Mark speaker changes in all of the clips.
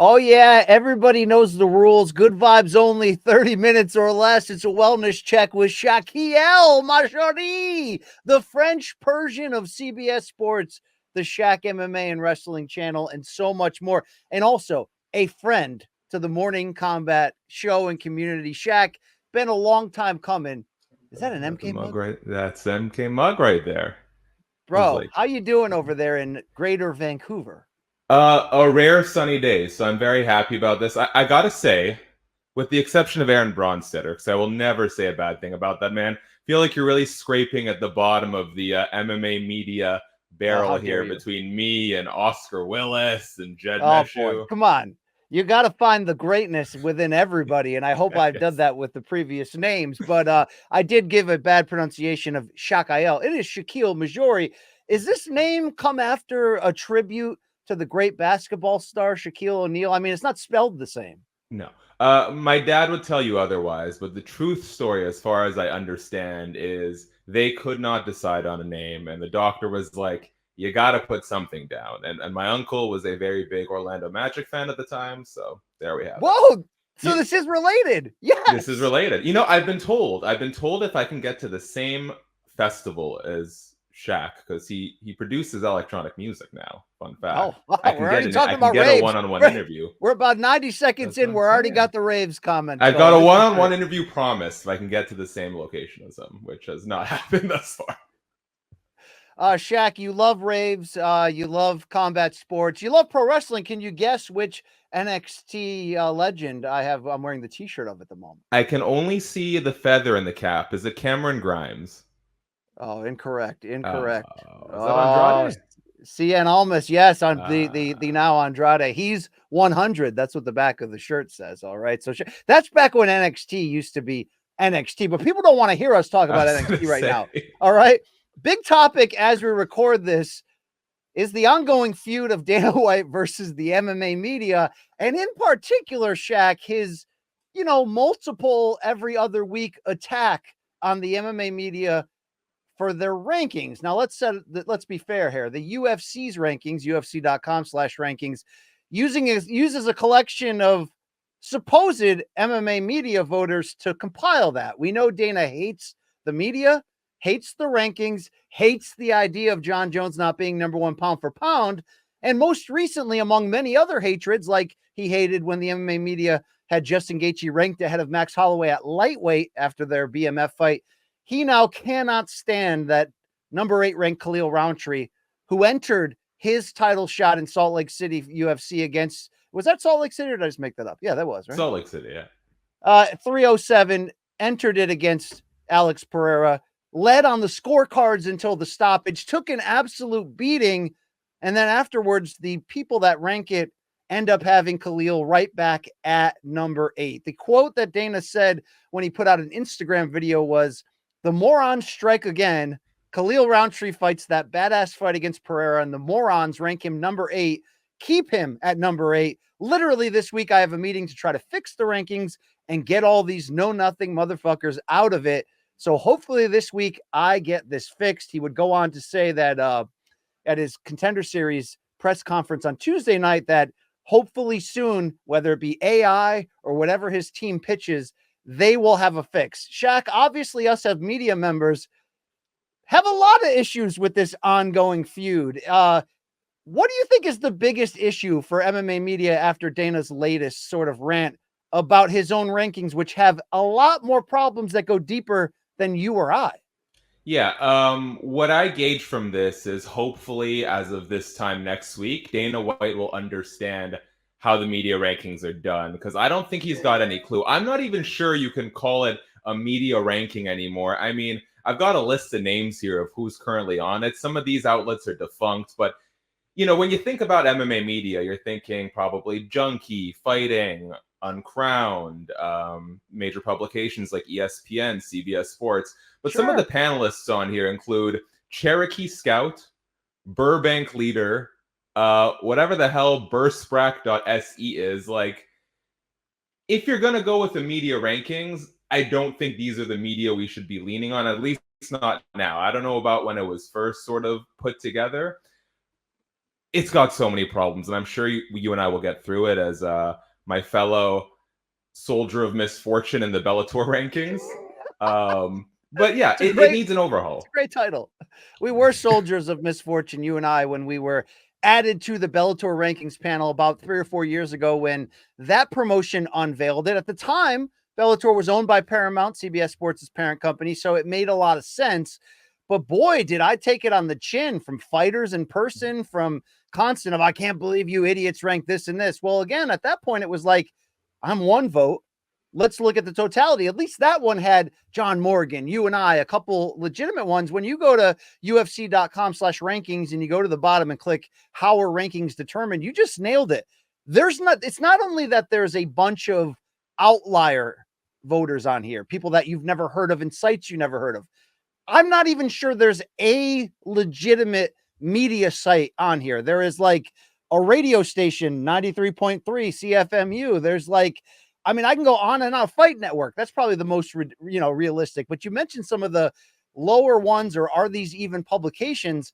Speaker 1: Oh, yeah. Everybody knows the rules. Good vibes only, 30 minutes or less. It's a wellness check with Shakiel Mahjouri, the French Persian of CBS Sports, the Shak MMA and Wrestling channel, and so much more. And also a friend to the Morning Kombat show and community. Shak, been a long time coming. Is that an
Speaker 2: That's a
Speaker 1: MK
Speaker 2: mug
Speaker 1: mug?
Speaker 2: right. That's MK mug right there. It was
Speaker 1: Bro,
Speaker 2: like
Speaker 1: how you doing over there in Greater Vancouver?
Speaker 2: a rare sunny day, so I'm very happy about this. I gotta say, with the exception of Aaron Bronstetter, because I will never say a bad thing about that man. Feel like you're really scraping at the bottom of the MMA media
Speaker 1: Oh,
Speaker 2: barrel
Speaker 1: how dare
Speaker 2: here
Speaker 1: you?
Speaker 2: between me and Oscar Willis and Jed
Speaker 1: Oh boy,
Speaker 2: Meshew.
Speaker 1: come on. You got to find the greatness within everybody, and I hope I've done
Speaker 2: Yes.
Speaker 1: that with the previous names. But I did give a bad pronunciation of Shakiel. It is Shakiel Mahjouri. Is this name come after a tribute to the great basketball star Shaquille O'Neal? I mean, it's not spelled the same.
Speaker 2: No. My dad would tell you otherwise, but the truth story, as far as I understand, is they could not decide on a name, and the doctor was like, "You got to put something down." And my uncle was a very big Orlando Magic fan at the time, so there we have it.
Speaker 1: Whoa! So
Speaker 2: You,
Speaker 1: this is related.
Speaker 2: this is
Speaker 1: Yes.
Speaker 2: related. You know, I've been told if I can get to the same festival as Shaq, because he produces electronic music now. Fun
Speaker 1: Oh,
Speaker 2: fact.
Speaker 1: wow. We're already
Speaker 2: I
Speaker 1: talking
Speaker 2: can
Speaker 1: about
Speaker 2: get a
Speaker 1: raves.
Speaker 2: one-on-one
Speaker 1: We're,
Speaker 2: interview.
Speaker 1: we're about 90 seconds
Speaker 2: That's what
Speaker 1: in.
Speaker 2: I'm
Speaker 1: We're already
Speaker 2: saying.
Speaker 1: got the raves comment
Speaker 2: I've got
Speaker 1: going.
Speaker 2: a
Speaker 1: This is
Speaker 2: one-on-one
Speaker 1: great.
Speaker 2: interview promised if I can get to the same location as him, which has not happened thus far.
Speaker 1: Shaq, you love raves, you love combat sports, you love pro wrestling. Can you guess which NXT legend I'm wearing the T-shirt of at the moment?
Speaker 2: I can only see the feather in the cap. Is it Cameron Grimes?
Speaker 1: Oh, incorrect, incorrect.
Speaker 2: Is that
Speaker 1: Oh,
Speaker 2: Andrade?
Speaker 1: CN Almas, yes, on the
Speaker 2: Uh,
Speaker 1: now Andrade. He's 100. That's what the back of the shirt says. All right, so that's back when NXT used to be NXT, but people don't want to hear us talk
Speaker 2: I
Speaker 1: about
Speaker 2: was gonna
Speaker 1: NXT right
Speaker 2: say.
Speaker 1: now. All right, big topic as we record this is the ongoing feud of Dana White versus the MMA media, and in particular, Shaq, his, multiple every other week attack on the MMA media for their rankings. Now, let's be fair here. The UFC's rankings, UFC.com/rankings, uses a collection of supposed MMA media voters to compile that. We know Dana hates the media, hates the rankings, hates the idea of John Jones not being number one pound for pound. And most recently, among many other hatreds, like he hated when the MMA media had Justin Gaethje ranked ahead of Max Holloway at lightweight after their BMF fight. He now cannot stand that number 8 ranked Khalil Roundtree, who entered his title shot in Salt Lake City UFC against, was that Salt Lake City or did I just make that up? Yeah, that was, right?
Speaker 2: Salt Lake City, yeah.
Speaker 1: 307, entered it against Alex Pereira, led on the scorecards until the stoppage, took an absolute beating. And then afterwards, the people that rank it end up having Khalil right back at number 8. The quote that Dana said when he put out an Instagram video was, "The morons strike again. Khalil Roundtree fights that badass fight against Pereira, and the morons rank him number 8. Keep him at number 8. Literally this week, I have a meeting to try to fix the rankings and get all these know-nothing motherfuckers out of it. So hopefully this week I get this fixed." He would go on to say that at his Contender Series press conference on Tuesday night that hopefully soon, whether it be AI or whatever his team pitches, they will have a fix. Shaq, obviously us as media members have a lot of issues with this ongoing feud. What do you think is the biggest issue for MMA media after Dana's latest sort of rant about his own rankings, which have a lot more problems that go deeper than you or I?
Speaker 2: Yeah, what I gauge from this is hopefully as of this time next week, Dana White will understand how the media rankings are done because I don't think he's got any clue. I'm not even sure you can call it a media ranking anymore. I mean, I've got a list of names here of who's currently on it. Some of these outlets are defunct, but when you think about MMA media, you're thinking probably Junkie, Fighting, Uncrowned, major publications like ESPN, CBS Sports. But some of the
Speaker 1: Sure.
Speaker 2: panelists on here include Cherokee Scout, Burbank Leader, whatever the hell Bursprack.se is. Like, if you're going to go with the media rankings, I don't think these are the media we should be leaning on, at least not now. I don't know about when it was first sort of put together. it's got so many problems, and I'm sure you and I will get through it as my fellow soldier of misfortune in the Bellator rankings. But yeah, it needs an
Speaker 1: It's a
Speaker 2: overhaul.
Speaker 1: great title. We were soldiers of misfortune, you and I, when we were added to the Bellator rankings panel about 3 or 4 years ago when that promotion unveiled it. At the time, Bellator was owned by Paramount, CBS Sports' parent company, so it made a lot of sense. But boy, did I take it on the chin from fighters in person, from constant of, I can't believe you idiots ranked this and this. Well, again, at that point, it was like, I'm one vote. Let's look at the totality. At least that one had John Morgan, you and I, a couple legitimate ones. When you go to UFC.com/rankings and you go to the bottom and click how are rankings determined, you just nailed it. It's not only that there's a bunch of outlier voters on here, people that you've never heard of and sites you never heard of. I'm not even sure there's a legitimate media site on here. There is like a radio station, 93.3 CFMU. There's like, I mean, I can go on and on. Fight Network. That's probably the most, realistic. But you mentioned some of the lower ones, or are these even publications?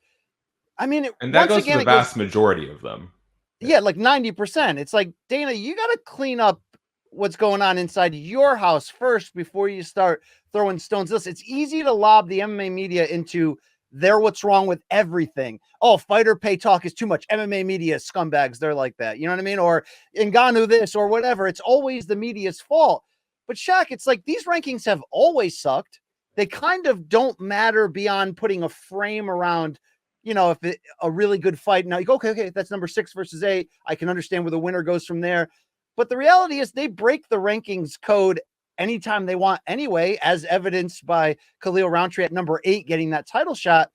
Speaker 1: I mean,
Speaker 2: And that
Speaker 1: once
Speaker 2: goes for
Speaker 1: again,
Speaker 2: the
Speaker 1: it goes,
Speaker 2: vast majority of them.
Speaker 1: yeah, like 90%. It's like, Dana, you got to clean up what's going on inside your house first before you start throwing stones. Listen, it's easy to lob the MMA media into they're what's wrong with everything. Oh, fighter pay talk is too much. MMA media scumbags. They're like that. You know what I mean? Or Ngannou this or whatever. It's always the media's fault. But Shaq, it's like these rankings have always sucked. They kind of don't matter beyond putting a frame around, if a really good fight. Now you go, okay, that's number 6 versus 8. I can understand where the winner goes from there. But the reality is they break the rankings code anytime they want anyway, as evidenced by Khalil Roundtree at number 8 getting that title shot.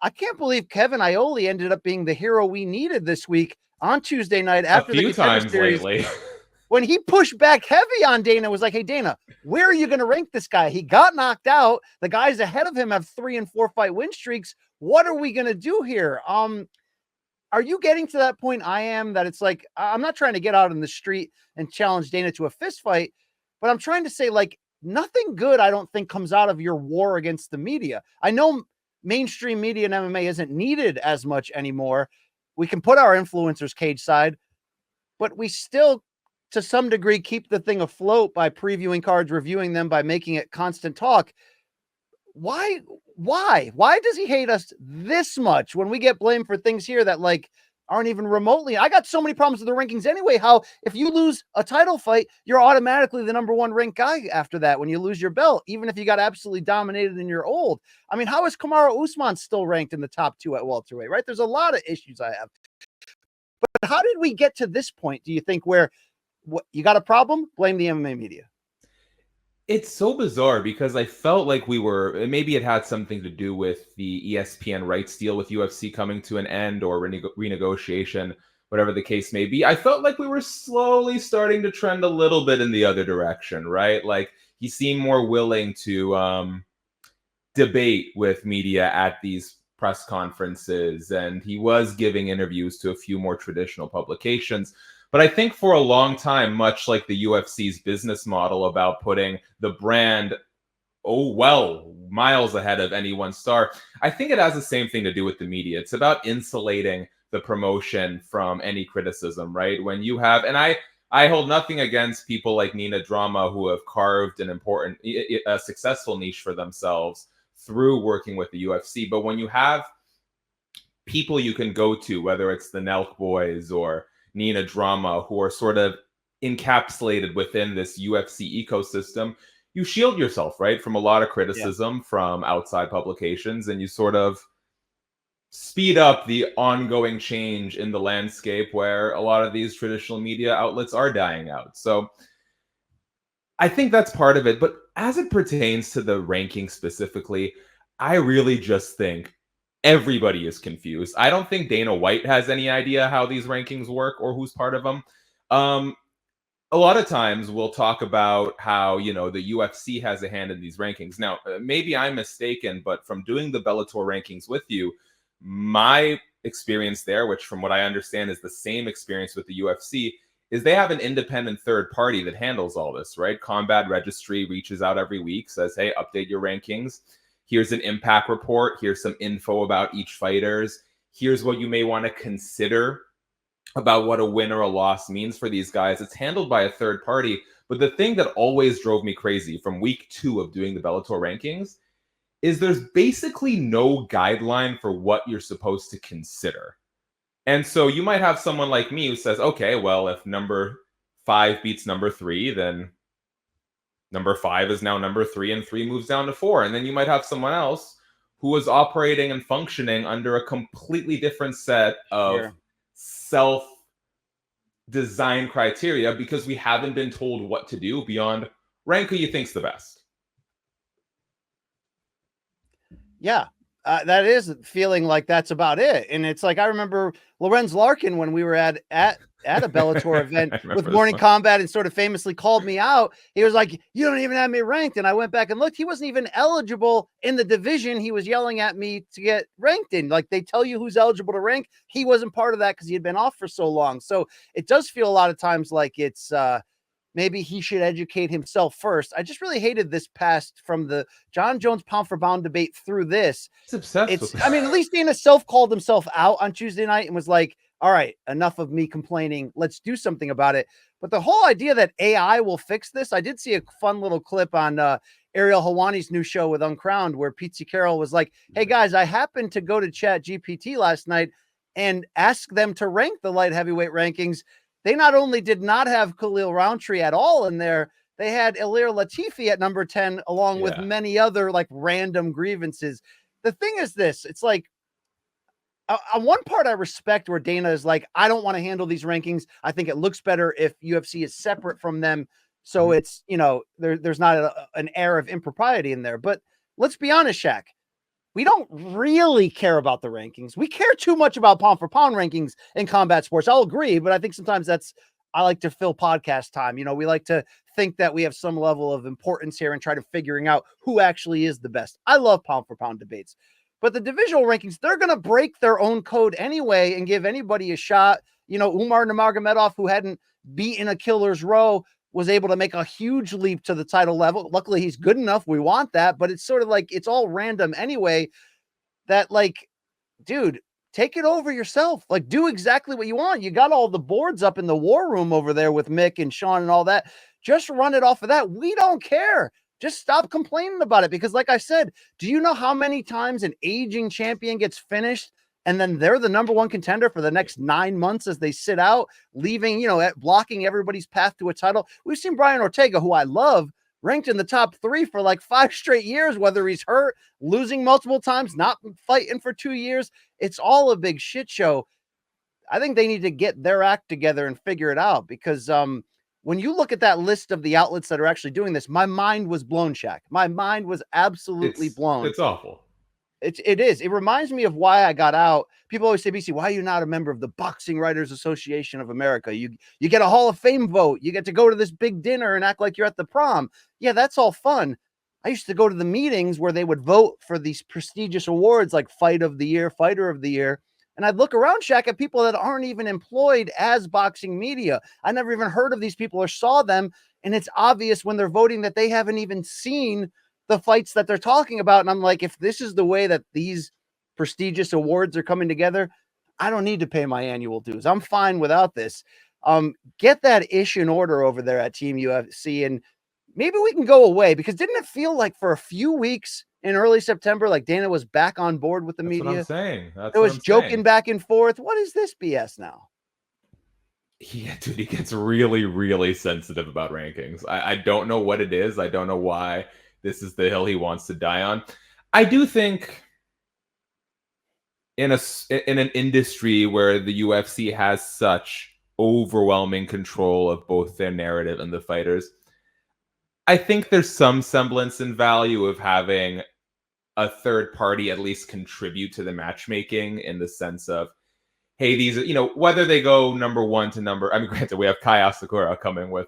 Speaker 1: I can't believe Kevin Iole ended up being the hero we needed this week on Tuesday night after the Contender
Speaker 2: times
Speaker 1: Series.
Speaker 2: lately.
Speaker 1: When he pushed back heavy on Dana, was like, hey, Dana, where are you going to rank this guy? He got knocked out. The guys ahead of him have 3 and 4 fight win streaks. What are we going to do here? Are you getting to that point I am, that it's like, I'm not trying to get out in the street and challenge Dana to a fist fight, but I'm trying to say, like, nothing good, I don't think, comes out of your war against the media. I know mainstream media in MMA isn't needed as much anymore. We can put our influencers cage side, but we still, to some degree, keep the thing afloat by previewing cards, reviewing them, by making it constant talk. Why does he hate us this much when we get blamed for things here that like aren't even remotely? I got so many problems with the rankings anyway. How if you lose a title fight, you're automatically the number 1 ranked guy after that when you lose your belt, even if you got absolutely dominated in your old. I mean, how is Kamaru Usman still ranked in the top 2 at welterweight, right? There's a lot of issues I have. But how did we get to this point, do you think, where you got a problem? Blame the MMA media.
Speaker 2: It's so bizarre because I felt like maybe it had something to do with the ESPN rights deal with UFC coming to an end, or renegotiation, whatever the case may be. I felt like we were slowly starting to trend a little bit in the other direction, right? Like he seemed more willing to debate with media at these press conferences, and he was giving interviews to a few more traditional publications. But I think for a long time, much like the UFC's business model about putting the brand, miles ahead of any one star, I think it has the same thing to do with the media. It's about insulating the promotion from any criticism, right? When you have, and I hold nothing against people like Nina Drama who have carved an important, a successful niche for themselves through working with the UFC. But when you have people you can go to, whether it's the Nelk Boys or Nina Drama, who are sort of encapsulated within this UFC ecosystem, you shield yourself, right, from a lot of criticism from outside publications, and you sort of speed up the ongoing change in the landscape where a lot of these traditional media outlets are dying out. So I think that's part of it. But as it pertains to the ranking specifically, I really just think everybody is confused. I don't think Dana White has any idea how these rankings work or who's part of them. A lot of times we'll talk about how, the UFC has a hand in these rankings. Now, maybe I'm mistaken, but from doing the Bellator rankings with you, my experience there, which from what I understand is the same experience with the UFC, is they have an independent third party that handles all this, right? Combat Registry reaches out every week, says, hey, update your rankings. Here's an impact report. Here's some info about each fighters. here's what you may want to consider about what a win or a loss means for these guys. It's handled by a third party. But the thing that always drove me crazy from week 2 of doing the Bellator rankings is there's basically no guideline for what you're supposed to consider. And so you might have someone like me who says, okay, well, if number 5 beats number 3, then number 5 is now number 3 and 3 moves down to 4. And then you might have someone else who is operating and functioning under a completely different set of self-design criteria because we haven't been told what to do beyond rank who you think's the best.
Speaker 1: Yeah, that is feeling like that's about it. And it's like, I remember Lorenz Larkin when we were at a Bellator event with Morning Kombat and sort of famously called me out. He was like, you don't even have me ranked. And I went back and looked. He wasn't even eligible in the division he was yelling at me to get ranked in. Like, they tell you who's eligible to rank. He wasn't part of that because he had been off for so long. So it does feel a lot of times like it's maybe he should educate himself first. I just really hated this past from the John Jones pound for pound debate through this.
Speaker 2: He's obsessed with
Speaker 1: I mean, at least Dana called himself out on Tuesday night and was like, all right, enough of me complaining. Let's do something about it. But the whole idea that AI will fix this, I did see a fun little clip on Ariel Helwani's new show with Uncrowned where Pete Carroll was like, hey guys, I happened to go to Chat GPT last night and ask them to rank the light heavyweight rankings. They not only did not have Khalil Roundtree at all in there, they had Ilir Latifi at number 10, along with many other like random grievances. The thing is this, it's like, on one part I respect where Dana is like, I don't want to handle these rankings. I think it looks better if UFC is separate from them. So it's, you know, there's not an air of impropriety in there. But let's be honest, Shak. We don't really care about the rankings. We care too much about pound for pound rankings in combat sports. I'll agree, but I think sometimes I like to fill podcast time. You know, we like to think that we have some level of importance here and try to figuring out who actually is the best. I love pound for pound debates, but the divisional rankings, they're going to break their own code anyway and give anybody a shot. You know, Umar Nurmagomedov, who hadn't beaten a killer's row, was able to make a huge leap to the title level. Luckily, he's good enough. We want that, but it's sort of like, it's all random anyway. That like, dude, take it over yourself. Like, do exactly what you want. You got all the boards up in the war room over there with Mick and Sean and all that. Just run it off of that. We don't care. Just stop complaining about it. Because like I said, do you know how many times an aging champion gets finished and then they're the number one contender for the next 9 months as they sit out, leaving, you know, blocking everybody's path to a title? We've seen Brian Ortega, who I love, ranked in the top 3 for like 5 straight years, whether he's hurt, losing multiple times, not fighting for 2 years. It's all a big shit show. I think they need to get their act together and figure it out because when you look at that list of the outlets that are actually doing this, my mind was blown, Shak. My mind was absolutely blown.
Speaker 2: It's awful.
Speaker 1: It is. It reminds me of why I got out. People always say, BC, why are you not a member of the Boxing Writers Association of America? You get a Hall of Fame vote. You get to go to this big dinner and act like you're at the prom. Yeah, that's all fun. I used to go to the meetings where they would vote for these prestigious awards like Fight of the Year, Fighter of the Year. And I'd look around, Shaq, at people that aren't even employed as boxing media. I never even heard of these people or saw them. And it's obvious when they're voting that they haven't even seen the fights that they're talking about. And I'm like, if this is the way that these prestigious awards are coming together, I don't need to pay my annual dues. I'm fine without this. Get that ish in order over there at Team UFC. And maybe we can go away, because didn't it feel like for a few weeks in early September, like Dana was back on board with the media?
Speaker 2: What I'm saying.
Speaker 1: It was joking back and forth. What is this BS now?
Speaker 2: Yeah, dude, he gets really, really sensitive about rankings. I don't know what it is. I don't know why this is the hill he wants to die on. I do think in an industry where the UFC has such overwhelming control of both their narrative and the fighters, I think there's some semblance and value of having a third party at least contribute to the matchmaking, in the sense of, hey, these are, you know, whether they go number one to number, I mean, granted, we have Kai Asakura coming with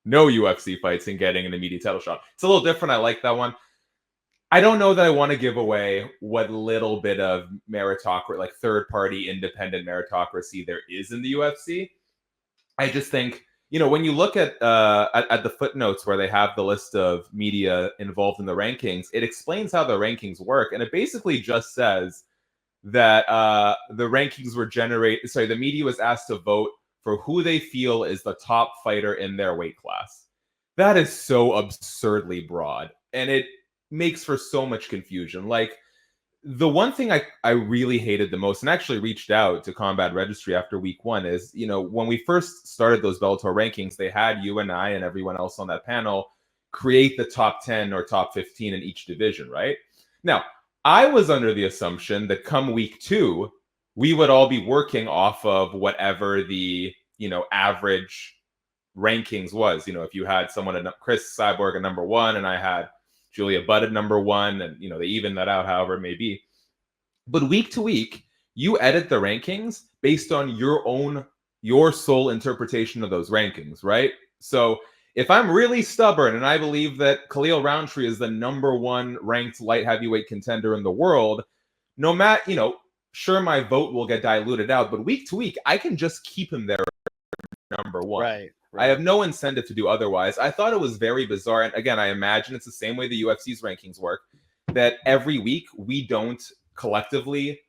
Speaker 2: no UFC fights and getting an immediate title shot. It's a little different. I like that one. I don't know that I want to give away what little bit of meritocracy, like third-party independent meritocracy there is in the UFC. I just think, you know, when you look at the footnotes where they have the list of media involved in the rankings, it explains how the rankings work. And it basically just says that the rankings were generated. Sorry, the media was asked to vote for who they feel is the top fighter in their weight class. That is so absurdly broad, and it makes for so much confusion. Like, the one thing I really hated the most, and actually reached out to Combat Registry after week 1, is, you know, when we first started those Bellator rankings, they had you and I and everyone else on that panel create the top 10 or top 15 in each division, right? Now, I was under the assumption that come week 2, we would all be working off of whatever the, you know, average rankings was. You know, if you had someone, Chris Cyborg at number 1, and I had Julia Budd at number 1, and, you know, they even that out however it may be. But week to week, you edit the rankings based on your sole interpretation of those rankings, right? So if I'm really stubborn and I believe that Khalil Roundtree is the number 1 ranked light heavyweight contender in the world, no matter, you know, sure, my vote will get diluted out, but week to week, I can just keep him there number 1.
Speaker 1: Right.
Speaker 2: I have no incentive to do otherwise. I thought it was very bizarre. And again, I imagine it's the same way the UFC's rankings work, that every week we don't collectively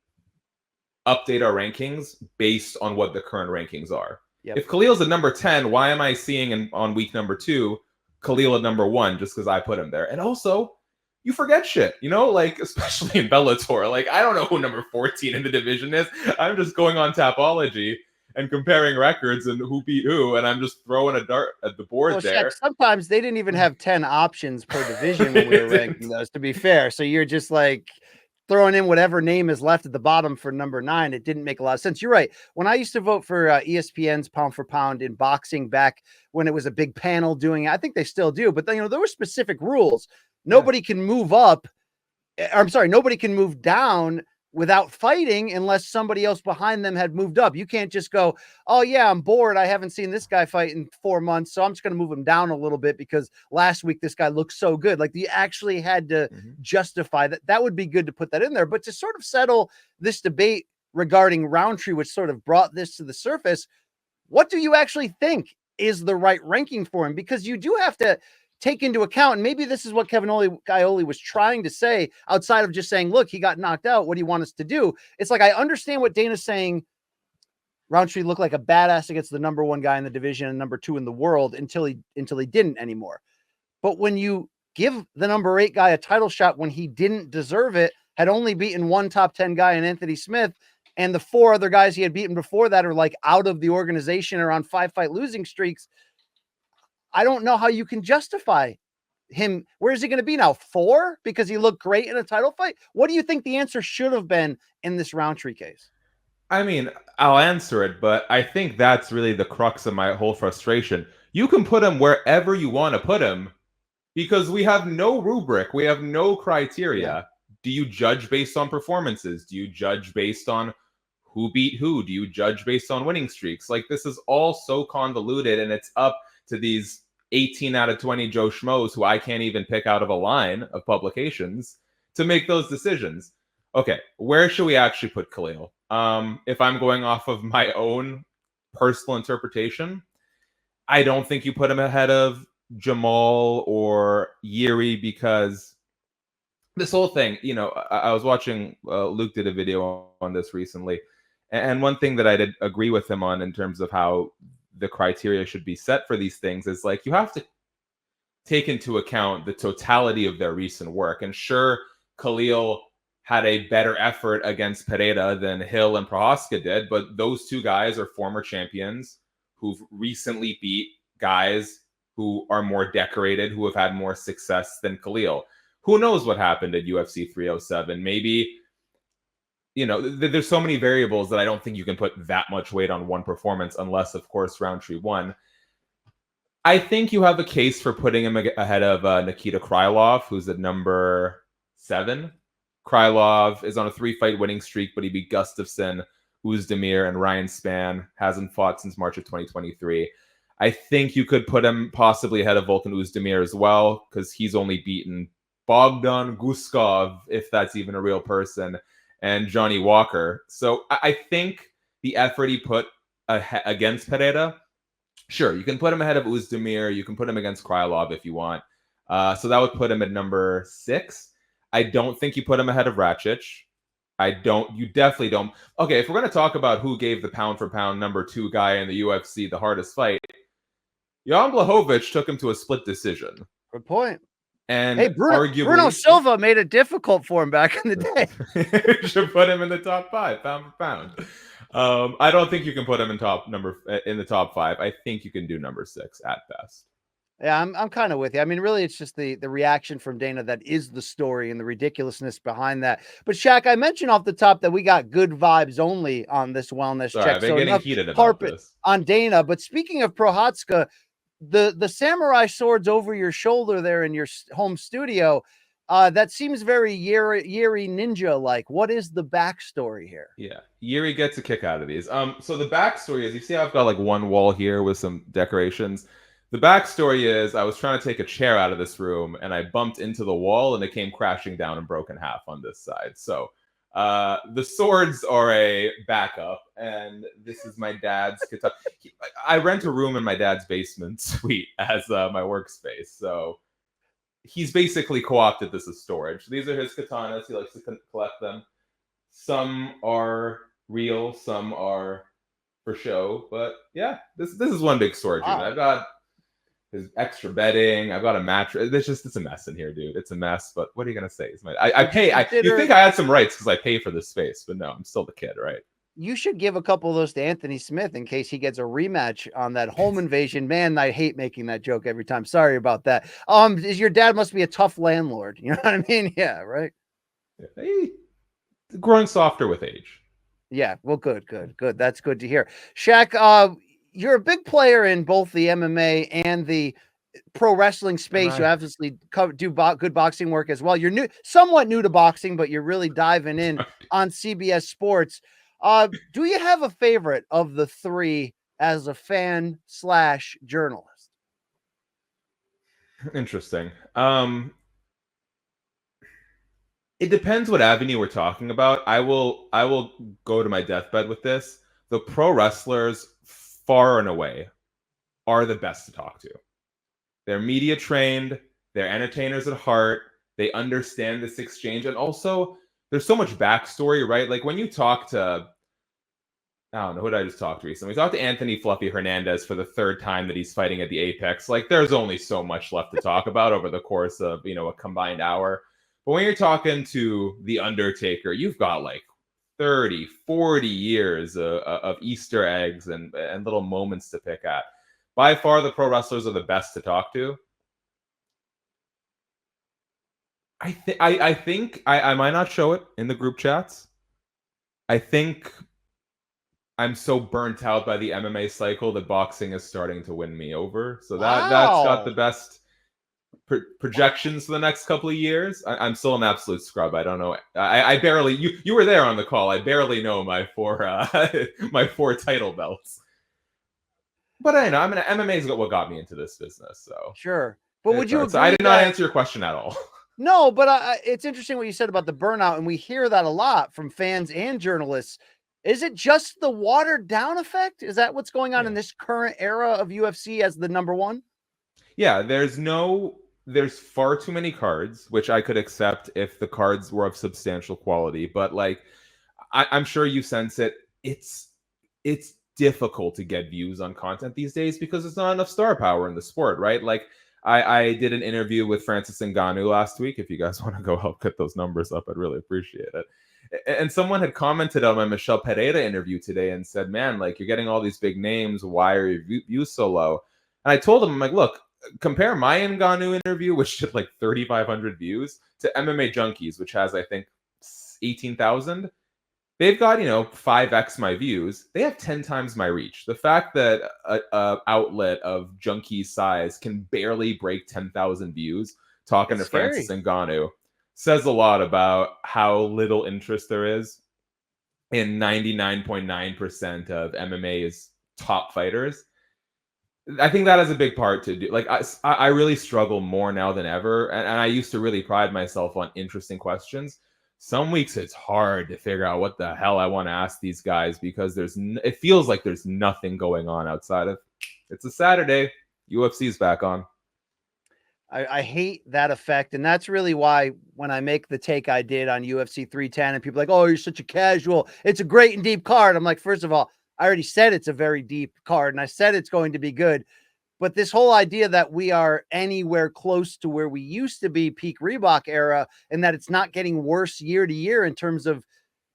Speaker 2: update our rankings based on what the current rankings are. Yep. If Khalil's at number 10, why am I seeing on week number 2 Khalil at number 1 just because I put him there? And also, you forget shit, you know, like, especially in Bellator. Like, I don't know who number 14 in the division is. I'm just going on Tapology and comparing records and who beat who, and I'm just throwing a dart at the board there.
Speaker 1: Shaq, sometimes they didn't even have 10 options per division when we were ranking those, to be fair. So you're just like throwing in whatever name is left at the bottom for number 9. It didn't make a lot of sense. You're right. When I used to vote for ESPN's pound for pound in boxing back when it was a big panel doing it, I think they still do, but then, you know, there were specific rules. Nobody can move up. I'm sorry, nobody can move down without fighting unless somebody else behind them had moved up. You can't just go, oh yeah, I'm bored, I haven't seen this guy fight in 4 months, so I'm just going to move him down a little bit because last week this guy looked so good. Like, you actually had to justify that. That would be good to put that in there. But to sort of settle this debate regarding Roundtree, which sort of brought this to the surface, what do you actually think is the right ranking for him? Because you do have to take into account, and maybe this is what Kevin Iole was trying to say, outside of just saying, look, he got knocked out, what do you want us to do? It's like, I understand what Dana's saying. Roundtree looked like a badass against the number 1 guy in the division and number 2 in the world until he didn't anymore. But when you give the number 8 guy a title shot when he didn't deserve it, had only beaten 1 top 10 guy in Anthony Smith, and the 4 other guys he had beaten before that are like out of the organization or on 5-fight losing streaks, I don't know how you can justify him. Where is he going to be now? 4? Because he looked great in a title fight? What do you think the answer should have been in this Roundtree case?
Speaker 2: I mean, I'll answer it, but I think that's really the crux of my whole frustration. You can put him wherever you want to put him because we have no rubric. We have no criteria. Yeah. Do you judge based on performances? Do you judge based on who beat who? Do you judge based on winning streaks? Like, this is all so convoluted, and it's up to these 18 out of 20 Joe Schmoes who I can't even pick out of a line of publications to make those decisions. Okay, where should we actually put Khalil? If I'm going off of my own personal interpretation, I don't think you put him ahead of Jamal or Yuri, because this whole thing, you know, I was watching, Luke did a video on this recently, and one thing that I did agree with him on in terms of how the criteria should be set for these things is, like, you have to take into account the totality of their recent work. And sure, Khalil had a better effort against Pereira than Hill and Prohaska did, but those 2 guys are former champions who've recently beat guys who are more decorated, who have had more success than Khalil. Who knows what happened at UFC 307? Maybe, you know, there's so many variables that I don't think you can put that much weight on one performance, unless, of course, Roundtree won. I think you have a case for putting him ahead of Nikita Krylov, who's at number 7. Krylov is on a 3-fight winning streak, but he beat Gustafsson, Oezdemir, and Ryan Spann. Hasn't fought since March of 2023. I think you could put him possibly ahead of Volkan Oezdemir as well, because he's only beaten Bogdan Guskov, if that's even a real person, and Johnny Walker. So I think the effort he put against Pereira, sure, you can put him ahead of Oezdemir. You can put him against Krylov if you want. So that would put him at number 6. I don't think you put him ahead of Rakic. You definitely don't. Okay, if we're going to talk about who gave the pound for pound #2 guy in the UFC the hardest fight, Jan Blachowicz took him to a split decision.
Speaker 1: Good point.
Speaker 2: And
Speaker 1: hey, Bruno
Speaker 2: arguably,
Speaker 1: Silva made it difficult for him back in the day.
Speaker 2: should put him in the top 5, pound for pound. I don't think you can put him in the top 5. I think you can do number 6 at best.
Speaker 1: Yeah, I'm kind of with you. I mean, really, it's just the reaction from Dana that is the story and the ridiculousness behind that. But Shaq, I mentioned off the top that we got good vibes only on this wellness
Speaker 2: Sorry,
Speaker 1: check.
Speaker 2: I've been
Speaker 1: So
Speaker 2: getting heated about this
Speaker 1: on Dana. But speaking of Prohatska, the samurai swords over your shoulder there in your home studio, that seems very Yuri Ninja like. What is the backstory here?
Speaker 2: Yeah, Yuri gets a kick out of these. So the backstory is, you see how I've got like one wall here with some decorations. The backstory is, I was trying to take a chair out of this room and I bumped into the wall and it came crashing down and broke in half on this side. So the swords are a backup, and this is my dad's guitar. I rent a room in my dad's basement suite as my workspace. So he's basically co-opted this as storage. These are his katanas. He likes to collect them. Some are real, some are for show. But yeah, this is one big storage unit. I've got his extra bedding. I've got a mattress. It's a mess in here, dude. It's a mess. But what are you gonna say? I pay. You think I had some rights because I pay for this space, but no, I'm still the kid, right?
Speaker 1: You should give a couple of those to Anthony Smith in case he gets a rematch on that home invasion. Man, I hate making that joke every time. Sorry about that. Your dad must be a tough landlord. You know what I mean? Yeah, right.
Speaker 2: Hey, growing softer with age.
Speaker 1: Yeah. Well, good. That's good to hear. Shaq, you're a big player in both the MMA and the pro wrestling space. You obviously do good boxing work as well. You're somewhat new to boxing, but you're really diving in on CBS Sports. Do you have a favorite of the three as a fan / journalist?
Speaker 2: Interesting. It depends what avenue we're talking about. I will go to my deathbed with this. The pro wrestlers, far and away, are the best to talk to. They're media trained. They're entertainers at heart. They understand this exchange. And also, there's so much backstory, right? Like when you talk to, I don't know, who did I just talk to recently? We talked to Anthony Fluffy Hernandez for the 3rd time that he's fighting at the Apex. Like there's only so much left to talk about over the course of, a combined hour. But when you're talking to The Undertaker, you've got like 30, 40 years of Easter eggs and little moments to pick at. By far, the pro wrestlers are the best to talk to. I think I might not show it in the group chats. I think I'm so burnt out by the MMA cycle that boxing is starting to win me over. So that's got the best projections for the next couple of years. I'm still an absolute scrub. I don't know. I barely, you were there on the call. I barely know my 4 my 4 title belts. But I know, MMA is what got me into this business. So
Speaker 1: sure. But would you agree?
Speaker 2: So I did not answer your question at all.
Speaker 1: No, but it's interesting what you said about the burnout, and we hear that a lot from fans and journalists. Is it just the watered down effect? Is that what's going on in this current era of UFC as the number one?
Speaker 2: Yeah, there's far too many cards, which I could accept if the cards were of substantial quality. But like, I'm sure you sense it. It's difficult to get views on content these days because there's not enough star power in the sport, right? Like, I did an interview with Francis Ngannou last week. If you guys want to go help get those numbers up, I'd really appreciate it. And someone had commented on my Michelle Pereira interview today and said, man, like, you're getting all these big names. Why are your views so low? And I told him, I'm like, look, compare my Ngannou interview, which did like 3,500 views, to MMA Junkies, which has, I think, 18,000. They've got, 5x my views. They have 10 times my reach. The fact that a outlet of junkie size can barely break 10,000 views talking to Francis Ngannou says a lot about how little interest there is in 99.9% of MMA's top fighters. I think that has a big part to do. Like, I really struggle more now than ever. And I used to really pride myself on interesting questions. Some weeks it's hard to figure out what the hell I want to ask these guys because it feels like there's nothing going on outside of it's a Saturday. UFC's back on.
Speaker 1: I hate that effect. And that's really why when I make the take I did on UFC 310 and people are like, oh, you're such a casual. It's a great and deep card. I'm like, first of all, I already said it's a very deep card and I said it's going to be good. But this whole idea that we are anywhere close to where we used to be peak Reebok era and that it's not getting worse year to year in terms of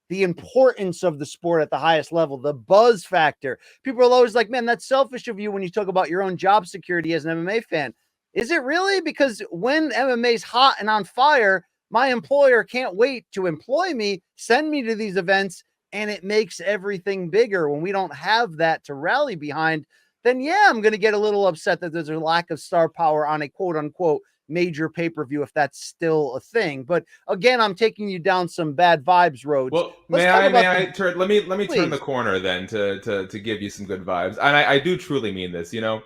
Speaker 1: the importance of the sport at the highest level, the buzz factor. People are always like, man, that's selfish of you when you talk about your own job security as an MMA fan. Is it really? Because when MMA is hot and on fire, my employer can't wait to employ me, send me to these events, and it makes everything bigger. When we don't have that to rally behind, then yeah, I'm going to get a little upset that there's a lack of star power on a quote unquote major pay-per-view if that's still a thing. But again, I'm taking you down some bad vibes roads.
Speaker 2: Well,
Speaker 1: Let's
Speaker 2: may
Speaker 1: talk
Speaker 2: I
Speaker 1: about
Speaker 2: may I turn let me turn the
Speaker 1: please.
Speaker 2: corner then to give you some good vibes. And I do truly mean this, you know.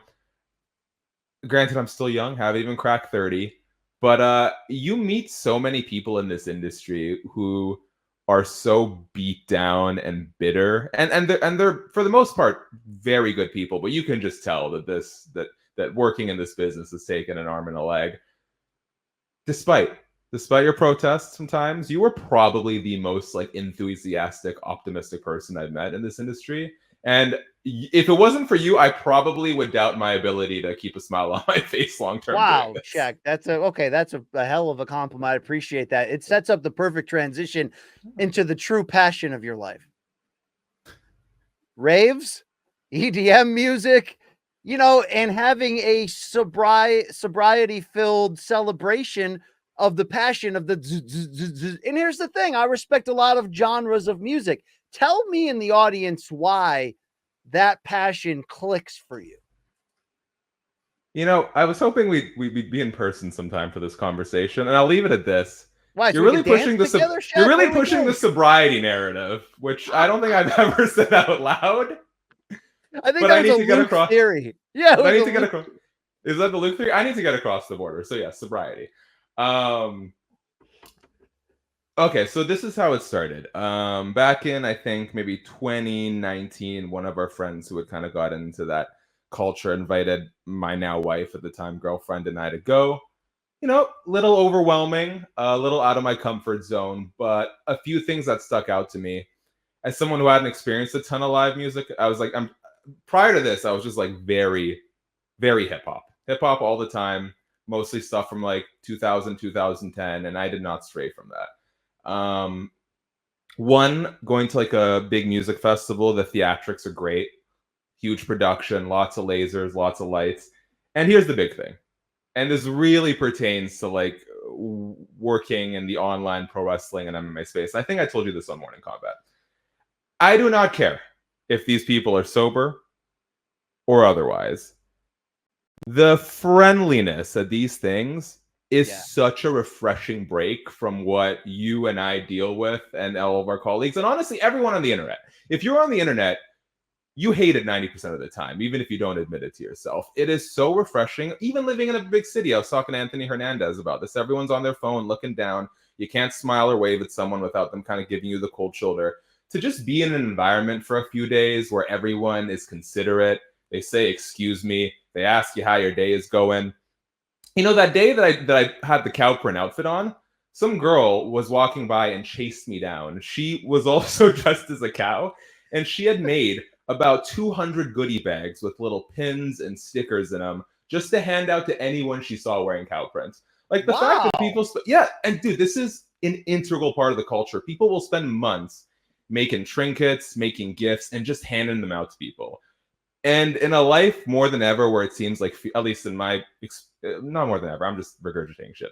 Speaker 2: Granted, I'm still young, haven't even cracked 30, but you meet so many people in this industry who are so beat down and bitter, and they're for the most part very good people, but you can just tell that that working in this business has taken an arm and a leg. Despite your protests sometimes, you were probably the most like enthusiastic, optimistic person I've met in this industry. And if it wasn't for you, I probably would doubt my ability to keep a smile on my face long term doing
Speaker 1: Wow,
Speaker 2: this.
Speaker 1: Shaq, that's a hell of a compliment. I appreciate that. It sets up the perfect transition into the true passion of your life. Raves, EDM music, and having a sobriety filled celebration of the passion of the and here's the thing, I respect a lot of genres of music. Tell me in the audience why that passion clicks for you.
Speaker 2: You know, I was hoping we'd be in person sometime for this conversation, and I'll leave it at this.
Speaker 1: Why, so
Speaker 2: You're
Speaker 1: we
Speaker 2: really
Speaker 1: can dance
Speaker 2: pushing the
Speaker 1: together,
Speaker 2: you're
Speaker 1: Shaq? What
Speaker 2: really
Speaker 1: are we
Speaker 2: pushing
Speaker 1: doing?
Speaker 2: the sobriety narrative, which I don't think I've ever said out loud.
Speaker 1: I think
Speaker 2: But
Speaker 1: that
Speaker 2: I
Speaker 1: was
Speaker 2: need
Speaker 1: a
Speaker 2: to get
Speaker 1: Luke
Speaker 2: across.
Speaker 1: theory. Yeah, it
Speaker 2: But I
Speaker 1: was
Speaker 2: need
Speaker 1: a
Speaker 2: to get
Speaker 1: Luke.
Speaker 2: across. Is that the Luke theory? I need to get across the border. So yeah, sobriety. Um, okay, so this is how it started. Back in I think maybe 2019, one of our friends who had kind of got into that culture invited my now wife at the time girlfriend and I to go. You know, little overwhelming, a little out of my comfort zone, but a few things that stuck out to me. As someone who hadn't experienced a ton of live music, I was like, I'm prior to this, I was just like very, very hip hop all the time, mostly stuff from like 2000, 2010, and I did not stray from that. One, going to like a big music festival, the theatrics are great, huge production, lots of lasers, lots of lights. And here's the big thing, and this really pertains to like working in the online pro wrestling and MMA space. I think I told you this on Morning Kombat. I do not care if these people are sober or otherwise. The friendliness of these things is
Speaker 1: Yeah,
Speaker 2: such a refreshing break from what you and I deal with and all of our colleagues, and honestly, everyone on the internet. If you're on the internet, you hate it 90% of the time, even if you don't admit it to yourself. It is so refreshing. Even living in a big city, I was talking to Anthony Hernandez about this. Everyone's on their phone looking down. You can't smile or wave at someone without them kind of giving you the cold shoulder. To just be in an environment for a few days where everyone is considerate, they say, excuse me, they ask you how your day is going. You know, that day that I had the cow print outfit on, some girl was walking by and chased me down. She was also dressed as a cow, and she had made about 200 goodie bags with little pins and stickers in them just to hand out to anyone she saw wearing cow prints. Like the fact that
Speaker 1: wow.
Speaker 2: people, yeah, and dude, this is an integral part of the culture. People will spend months making trinkets, making gifts, and just handing them out to people. And in a life more than ever, where it seems like, at least in my, not more than ever, I'm just regurgitating shit.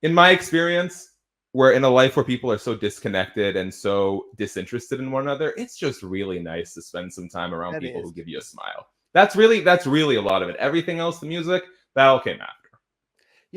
Speaker 2: In my experience, where in a life where people are so disconnected and so disinterested in one another, it's just really nice to spend some time around
Speaker 1: That
Speaker 2: people
Speaker 1: is.
Speaker 2: who give you a smile. That's really a lot of it. Everything else, the music, that all came after.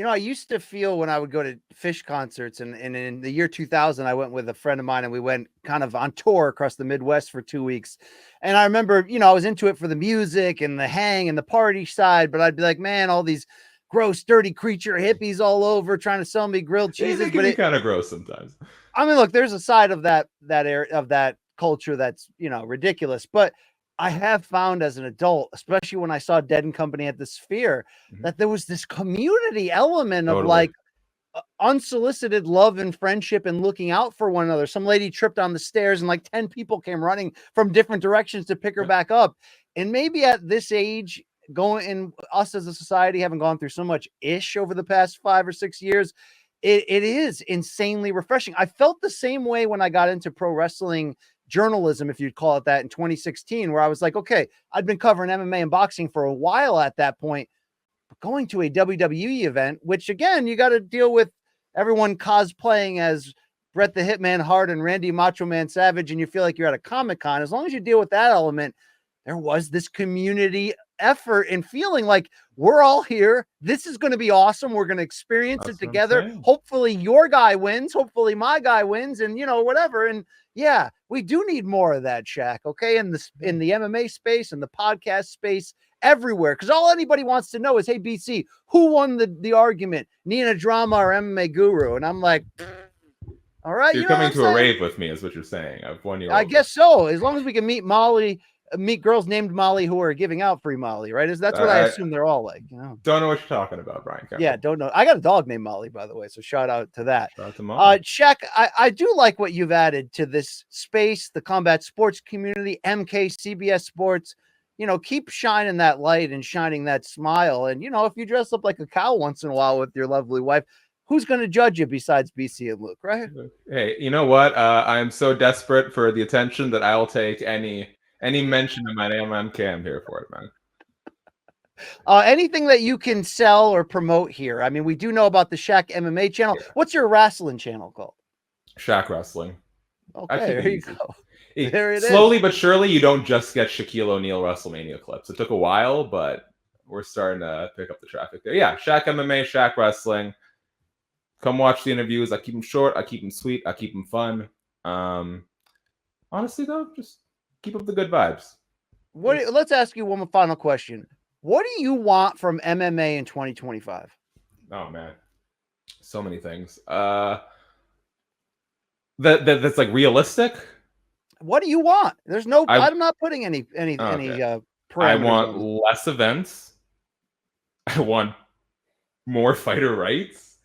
Speaker 1: I used to feel when I would go to Fish concerts, and in the year 2000, I went with a friend of mine, and we went kind of on tour across the Midwest for 2 weeks. And I remember, I was into it for the music and the hang and the party side, but I'd be like, man, all these gross, dirty creature hippies all over trying to sell me grilled
Speaker 2: They
Speaker 1: cheeses.
Speaker 2: can
Speaker 1: But
Speaker 2: be kind of gross sometimes.
Speaker 1: I mean, look, there's a side of that area of that culture that's ridiculous. But I have found as an adult, especially when I saw Dead and Company at the Sphere,
Speaker 2: Mhm.
Speaker 1: that there was this community element of
Speaker 2: Totally.
Speaker 1: like unsolicited love and friendship and looking out for one another. Some lady tripped on the stairs and like 10 people came running from different directions to pick her
Speaker 2: Yeah.
Speaker 1: back up. And maybe at this age, going in us as a society having gone through so much ish over the past 5 or 6 years, it is insanely refreshing. I felt the same way when I got into pro wrestling journalism, if you'd call it that, in 2016, where I was like, okay, I'd been covering MMA and boxing for a while at that point, going to a WWE event, which again, you got to deal with everyone cosplaying as Bret the Hitman Hart and Randy Macho Man Savage, and you feel like you're at a Comic Con. As long as you deal with that element, there was this community effort and feeling like we're all here. This is going to be awesome. We're going to experience it
Speaker 2: That's what I'm
Speaker 1: together.
Speaker 2: saying.
Speaker 1: Hopefully, your guy wins. Hopefully, my guy wins, and whatever. And yeah, we do need more of that, Shaq. Okay, in the MMA space and the podcast space, everywhere, because all anybody wants to know is, hey, BC, who won the argument, Nina Drama or MMA Guru? And I'm like, all right,
Speaker 2: So
Speaker 1: you
Speaker 2: you're
Speaker 1: know what
Speaker 2: coming
Speaker 1: I'm
Speaker 2: to a
Speaker 1: saying?
Speaker 2: rave with me, is what you're saying. I've won you
Speaker 1: I
Speaker 2: over.
Speaker 1: guess so. As long as we can meet girls named Molly who are giving out free Molly, right? That's what I
Speaker 2: I
Speaker 1: assume they're all like,
Speaker 2: don't know what you're talking about, Brian
Speaker 1: Yeah,
Speaker 2: Campbell.
Speaker 1: don't know. I got a dog named Molly, by the way, so shout out to that.
Speaker 2: Shout out to Molly.
Speaker 1: Shaq, I do like what you've added to this space, the combat sports community, MK, CBS Sports. Keep shining that light and shining that smile. And if you dress up like a cow once in a while with your lovely wife, who's going to judge you besides BC and Luke, right?
Speaker 2: Hey, you know what? I am so desperate for the attention that I'll take any mention of my name. I'm Cam here for it, man.
Speaker 1: Anything that you can sell or promote here? I mean, we do know about the Shaq MMA channel.
Speaker 2: Yeah.
Speaker 1: What's your wrestling channel called?
Speaker 2: Shaq Wrestling. I
Speaker 1: Okay,
Speaker 2: keep it
Speaker 1: there you
Speaker 2: easy.
Speaker 1: go. There it
Speaker 2: Slowly
Speaker 1: is.
Speaker 2: but surely, you don't just get Shaquille O'Neal WrestleMania clips. It took a while, but we're starting to pick up the traffic there. Yeah, Shaq MMA, Shaq Wrestling. Come watch the interviews. I keep them short. I keep them sweet. I keep them fun. Honestly, though, just keep up the good vibes.
Speaker 1: Let's ask you one final question. What do you want from MMA in 2025?
Speaker 2: Oh man, so many things. That's like realistic.
Speaker 1: What do you want? There's no.
Speaker 2: I
Speaker 1: I'm not putting any
Speaker 2: okay. I
Speaker 1: parameters
Speaker 2: want
Speaker 1: on this.
Speaker 2: less events. I want more fighter rights.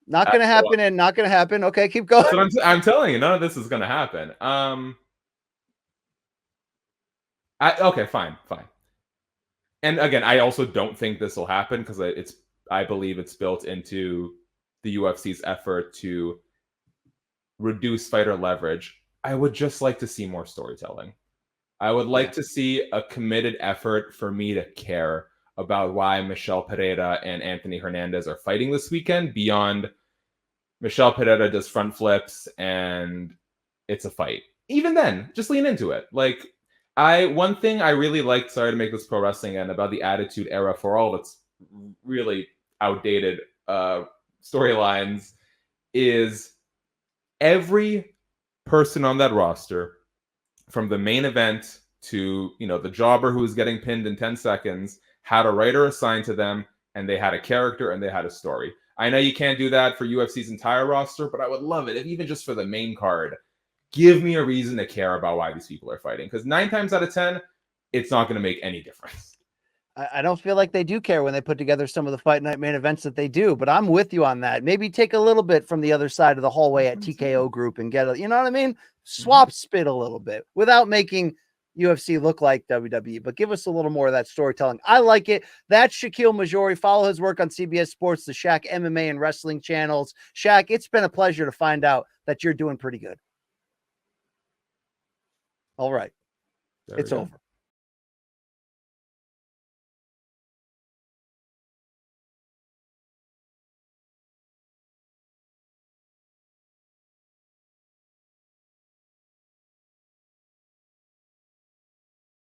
Speaker 1: Not going to happen and not going to happen. Okay, keep going.
Speaker 2: That's what I'm telling you. None of this is going to happen. Okay, fine. And again, I also don't think this will happen because I believe it's built into the UFC's effort to reduce fighter leverage. I would just like to see more storytelling. I would like to see a committed effort for me to care about why Michel Pereira and Anthony Hernandez are fighting this weekend beyond Michel Pereira does front flips and it's a fight. Even then, just lean into it. Like one thing I really liked, sorry to make this pro wrestling end, about the Attitude Era for all of its really outdated storylines is every person on that roster, from the main event to the jobber who was getting pinned in 10 seconds, had a writer assigned to them, and they had a character and they had a story. I know you can't do that for UFC's entire roster, but I would love it if even just for the main card, give me a reason to care about why these people are fighting. Because 9 times out of 10, it's not going to make any difference.
Speaker 1: I don't feel like they do care when they put together some of the Fight Night main events that they do, but I'm with you on that. Maybe take a little bit from the other side of the hallway at TKO Group and get you know what I mean? Swap spit a little bit without making UFC look like WWE, but give us a little more of that storytelling. I like it. That's Shakiel Mahjouri. Follow his work on CBS Sports, the Shaq MMA and wrestling channels. Shaq, it's been a pleasure to find out that you're doing pretty good. All right. It's over.